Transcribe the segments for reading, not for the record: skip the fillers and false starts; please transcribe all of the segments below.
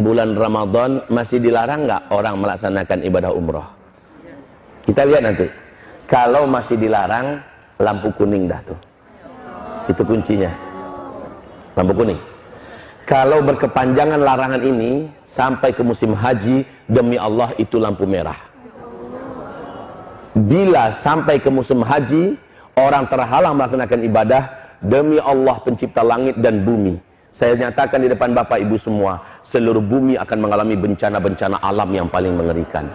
bulan Ramadan masih dilarang nggak orang melaksanakan ibadah umroh? Kita lihat nanti. Kalau masih dilarang, lampu kuning dah tuh. Itu kuncinya. Lampu kuning. Kalau berkepanjangan larangan ini sampai ke musim haji, demi Allah itu lampu merah. Bila sampai ke musim haji, orang terhalang melaksanakan ibadah, demi Allah pencipta langit dan bumi, saya nyatakan di depan Bapak Ibu semua, seluruh bumi akan mengalami bencana-bencana alam yang paling mengerikan.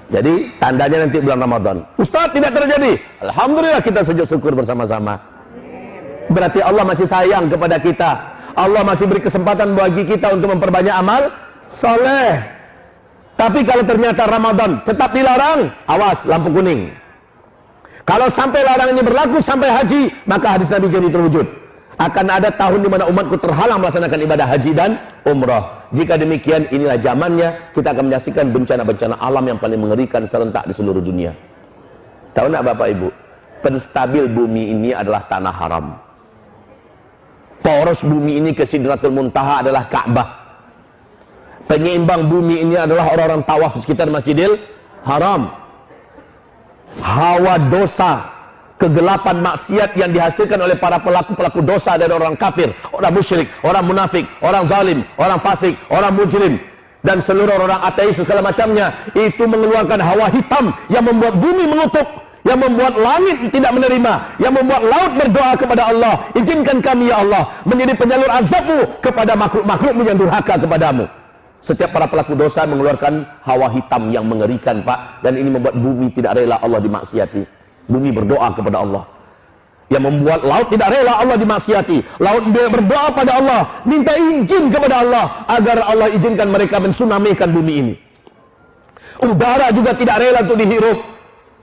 Jadi tandanya nanti bulan Ramadan. Ustaz, tidak terjadi. Alhamdulillah, kita sujud syukur bersama-sama. Berarti Allah masih sayang kepada kita. Allah masih beri kesempatan bagi kita untuk memperbanyak amal soleh. Tapi kalau ternyata Ramadan tetap dilarang, awas, lampu kuning. Kalau sampai larangan ini berlaku sampai haji, maka hadis Nabi jadi terwujud. Akan ada tahun di mana umatku terhalang melaksanakan ibadah haji dan umrah. Jika demikian, inilah zamannya kita akan menyaksikan bencana-bencana alam yang paling mengerikan serentak di seluruh dunia. Tahu nak Bapak Ibu? Penstabil bumi ini adalah tanah haram. Poros bumi ini ke Sidratul Muntaha adalah Ka'bah. Penyeimbang bumi ini adalah orang-orang tawaf di sekitar Masjidil Haram. Hawa dosa, kegelapan maksiat yang dihasilkan oleh para pelaku-pelaku dosa dari orang kafir, orang musyrik, orang munafik, orang zalim, orang fasik, orang mujrim, dan seluruh orang ateis segala macamnya, itu mengeluarkan hawa hitam yang membuat bumi mengutuk, yang membuat langit tidak menerima, yang membuat laut berdoa kepada Allah, izinkan kami ya Allah menjadi penyalur azabmu kepada makhluk-makhlukmu yang durhaka kepadamu. Setiap para pelaku dosa mengeluarkan hawa hitam yang mengerikan, Pak, dan ini membuat bumi tidak rela Allah dimaksiati. Bumi berdoa kepada Allah, yang membuat laut tidak rela Allah dimaksiati. Laut berdoa pada Allah, minta izin kepada Allah agar Allah izinkan mereka mensunamikan bumi ini. Udara juga tidak rela untuk dihirup.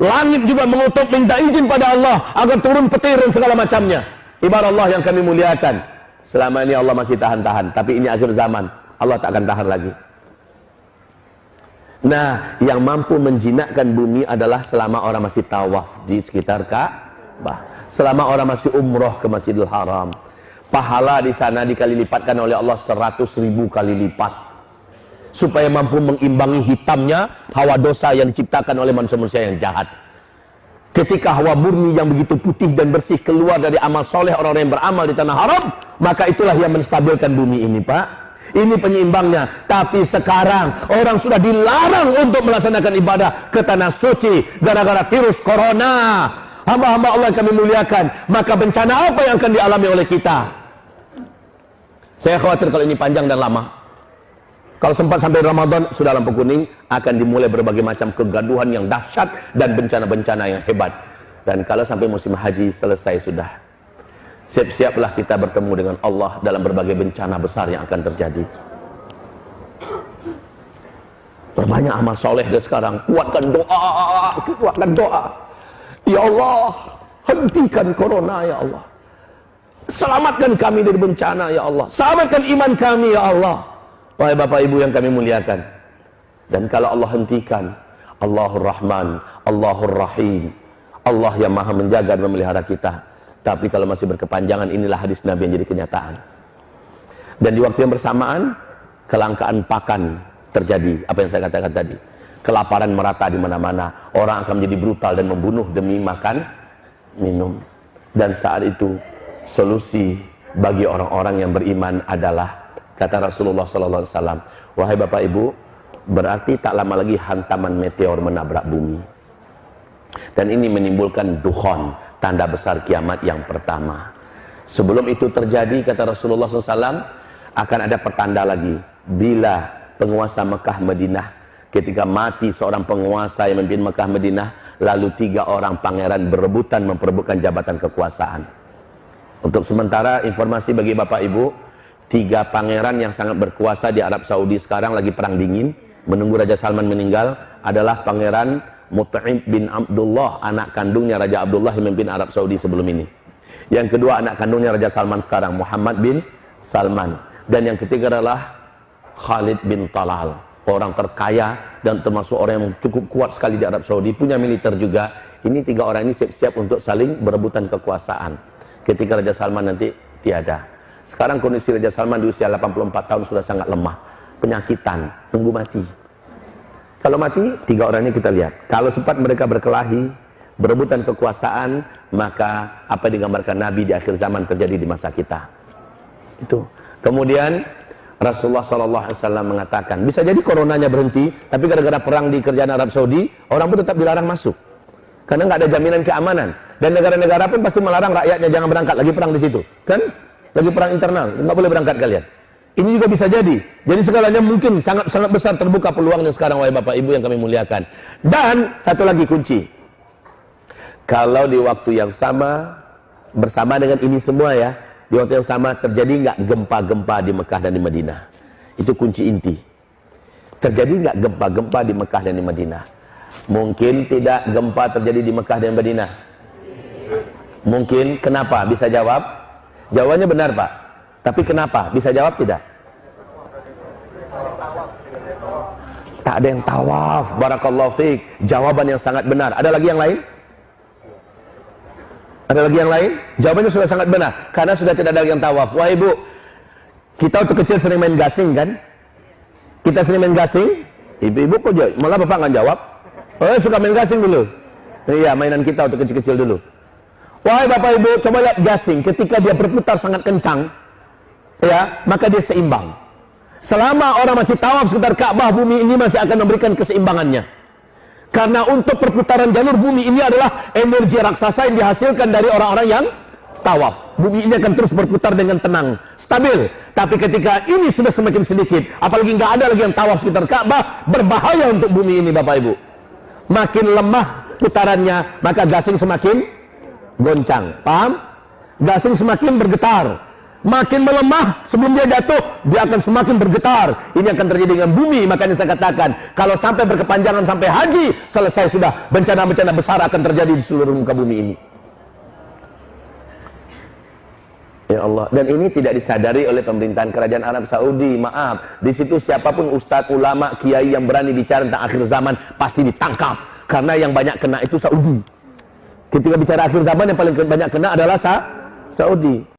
Langit juga mengutuk, minta izin pada Allah agar turun petir dan segala macamnya. Ibarat Allah yang kami muliakan, selama ini Allah masih tahan-tahan, tapi ini akhir zaman, Allah tak akan tahan lagi. Nah, yang mampu menjinakkan bumi adalah selama orang masih tawaf di sekitar Ka'bah, selama orang masih umroh ke Masjidil Haram. Pahala di sana dikali lipatkan oleh Allah 100.000 kali lipat, supaya mampu mengimbangi hitamnya hawa dosa yang diciptakan oleh manusia-manusia yang jahat. Ketika hawa murni yang begitu putih dan bersih keluar dari amal soleh orang-orang yang beramal di tanah haram, maka itulah yang menstabilkan bumi ini, Pak. Ini penyeimbangnya. Tapi sekarang orang sudah dilarang untuk melaksanakan ibadah ke tanah suci gara-gara virus corona. Hamba-hamba Allah yang kami muliakan, maka bencana apa yang akan dialami oleh kita? Saya khawatir kalau ini panjang dan lama. Kalau sempat sampai Ramadan, sudah lampu kuning, akan dimulai berbagai macam kegaduhan yang dahsyat dan bencana-bencana yang hebat. Dan kalau sampai musim haji selesai sudah, siap-siaplah kita bertemu dengan Allah dalam berbagai bencana besar yang akan terjadi. Perbanyak amal soleh deh sekarang. Kuatkan doa. Ya Allah, hentikan corona ya Allah. Selamatkan kami dari bencana ya Allah. Selamatkan iman kami ya Allah. Wahai Bapak Ibu yang kami muliakan. Dan kalau Allah hentikan, Allahur Rahman, Allahur Rahim, Allah yang maha menjaga dan memelihara kita. Tapi kalau masih berkepanjangan, inilah hadis Nabi yang jadi kenyataan. Dan di waktu yang bersamaan, kelangkaan pakan terjadi. Apa yang saya katakan tadi, kelaparan merata di mana-mana. Orang akan menjadi brutal dan membunuh demi makan, minum. Dan saat itu solusi bagi orang-orang yang beriman adalah, kata Rasulullah SAW, wahai Bapak Ibu, berarti tak lama lagi hantaman meteor menabrak bumi. Dan ini menimbulkan dukhon, tanda besar kiamat yang pertama. Sebelum itu terjadi, kata Rasulullah SAW, akan ada pertanda lagi. Bila penguasa Mekah Madinah, ketika mati seorang penguasa yang memimpin Mekah Madinah, lalu 3 orang pangeran berebutan memperebutkan jabatan kekuasaan. Untuk sementara informasi bagi Bapak Ibu, 3 pangeran yang sangat berkuasa di Arab Saudi sekarang lagi perang dingin, menunggu Raja Salman meninggal, adalah Pangeran Mut'im bin Abdullah, anak kandungnya Raja Abdullah yang memimpin Arab Saudi sebelum ini. Yang kedua anak kandungnya Raja Salman sekarang, Muhammad bin Salman. Dan yang ketiga adalah Khalid bin Talal, orang terkaya dan termasuk orang yang cukup kuat sekali di Arab Saudi, punya militer juga. Ini 3 orang ini siap-siap untuk saling berebutan kekuasaan ketika Raja Salman nanti tiada. Sekarang kondisi Raja Salman di usia 84 tahun sudah sangat lemah, penyakitan, tunggu mati. Kalau mati, 3 orang ini kita lihat. Kalau sempat mereka berkelahi, berebutan kekuasaan, maka apa yang digambarkan Nabi di akhir zaman terjadi di masa kita. Itu. Kemudian Rasulullah SAW mengatakan, bisa jadi coronanya berhenti, tapi gara-gara perang di kerajaan Arab Saudi, orang pun tetap dilarang masuk. Karena nggak ada jaminan keamanan. Dan negara-negara pun pasti melarang rakyatnya jangan berangkat, lagi perang di situ. Kan? Lagi perang internal, nggak boleh berangkat kalian. Ini juga bisa jadi. Jadi segalanya mungkin sangat besar terbuka peluangnya sekarang, wahai Bapak Ibu yang kami muliakan. Dan satu lagi kunci. Kalau di waktu yang sama, bersama dengan ini semua ya, di waktu yang sama terjadi nggak gempa-gempa di Mekah dan di Madinah? Itu kunci inti. Terjadi nggak gempa-gempa di Mekah dan di Madinah? Mungkin tidak gempa terjadi di Mekah dan Madinah. Mungkin. Kenapa? Bisa jawab? Jawabannya benar, Pak. Tapi kenapa? Bisa jawab tidak? Tak ada yang tawaf. Barakallahu fiik. Jawaban yang sangat benar. Ada lagi yang lain? Ada lagi yang lain? Jawabannya sudah sangat benar. Karena sudah tidak ada lagi yang tawaf. Wah Ibu, kita waktu kecil sering main gasing kan? Kita sering main gasing. Ibu-ibu kok jawab? Malah Bapak nggak jawab. Oh, suka main gasing dulu. Iya, mainan kita waktu kecil-kecil dulu. Wahai Bapak Ibu, coba lihat gasing. Ketika dia berputar sangat kencang, ya, maka dia seimbang. Selama orang masih tawaf sekitar Ka'bah, bumi ini masih akan memberikan keseimbangannya. Karena untuk perputaran jalur bumi ini adalah energi raksasa yang dihasilkan dari orang-orang yang tawaf. Bumi ini akan terus berputar dengan tenang, stabil. Tapi ketika ini sudah semakin sedikit, apalagi nggak ada lagi yang tawaf sekitar Ka'bah, berbahaya untuk bumi ini, Bapak Ibu. Makin lemah putarannya, maka gasing semakin goncang. Paham? Gasing semakin bergetar. Makin melemah, sebelum dia jatuh, dia akan semakin bergetar. Ini akan terjadi dengan bumi. Makanya saya katakan, kalau sampai berkepanjangan sampai haji, selesai sudah. Bencana-bencana besar akan terjadi di seluruh muka bumi ini. Ya Allah. Dan ini tidak disadari oleh pemerintahan kerajaan Arab Saudi. Maaf, di situ siapapun ustadz, ulama, kiai yang berani bicara tentang akhir zaman pasti ditangkap. Karena yang banyak kena itu Saudi. Ketika bicara akhir zaman, yang paling banyak kena adalah Saudi.